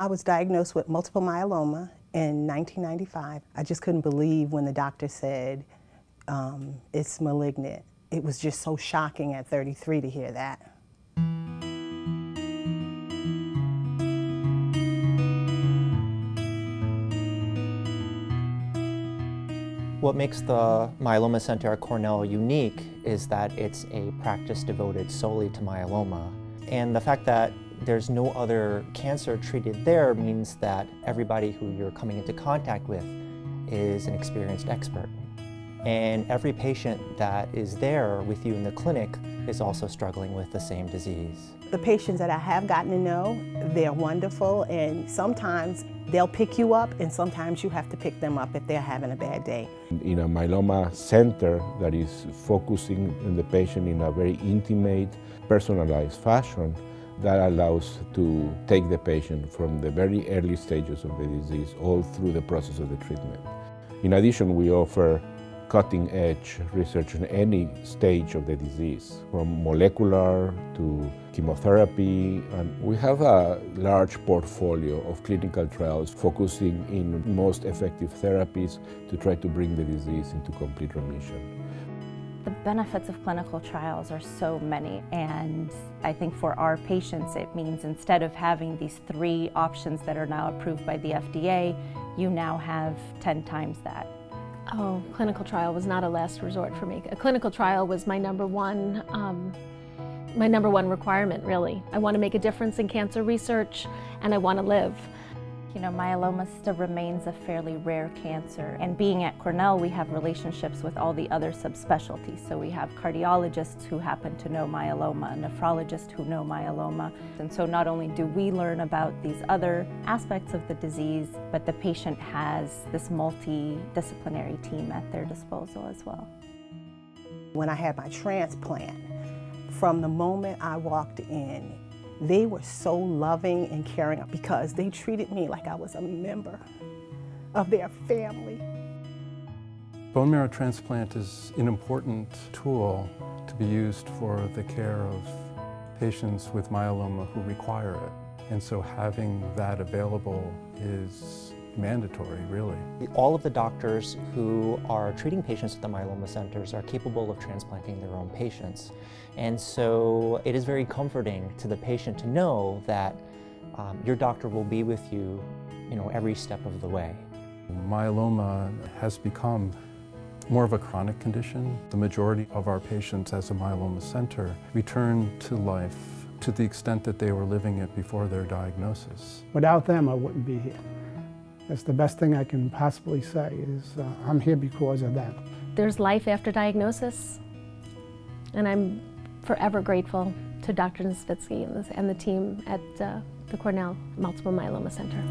I was diagnosed with multiple myeloma in 1995. I just couldn't believe when the doctor said it's malignant. It was just so shocking at 33 to hear that. What makes the Myeloma Center at Cornell unique is that it's a practice devoted solely to myeloma. And the fact that there's no other cancer treated there means that everybody who you're coming into contact with is an experienced expert. And every patient that is there with you in the clinic is also struggling with the same disease. The patients that I have gotten to know, they're wonderful, and sometimes they'll pick you up and sometimes you have to pick them up if they're having a bad day. In a myeloma center that is focusing on the patient in a very intimate, personalized fashion, that allows to take the patient from the very early stages of the disease all through the process of the treatment. In addition, we offer cutting-edge research in any stage of the disease, from molecular to chemotherapy. And we have a large portfolio of clinical trials focusing in most effective therapies to try to bring the disease into complete remission. The benefits of clinical trials are so many, and I think for our patients it means instead of having these 3 options that are now approved by the FDA, you now have 10 times that. Oh, clinical trial was not a last resort for me. A clinical trial was my number one requirement, really. I want to make a difference in cancer research, and I want to live. You know, myeloma still remains a fairly rare cancer, and being at Cornell, we have relationships with all the other subspecialties. So we have cardiologists who happen to know myeloma, nephrologists who know myeloma. And so not only do we learn about these other aspects of the disease, but the patient has this multi-disciplinary team at their disposal as well. When I had my transplant, from the moment I walked in, they were so loving and caring because they treated me like I was a member of their family. Bone marrow transplant is an important tool to be used for the care of patients with myeloma who require it. And so having that available is mandatory, really. All of the doctors who are treating patients at the myeloma centers are capable of transplanting their own patients. And so it is very comforting to the patient to know that your doctor will be with you, every step of the way. Myeloma has become more of a chronic condition. The majority of our patients as a myeloma center return to life to the extent that they were living it before their diagnosis. Without them, I wouldn't be here. That's the best thing I can possibly say is I'm here because of them. There's life after diagnosis, and I'm forever grateful to Dr. Nowitzki and the team at the Cornell Multiple Myeloma Center.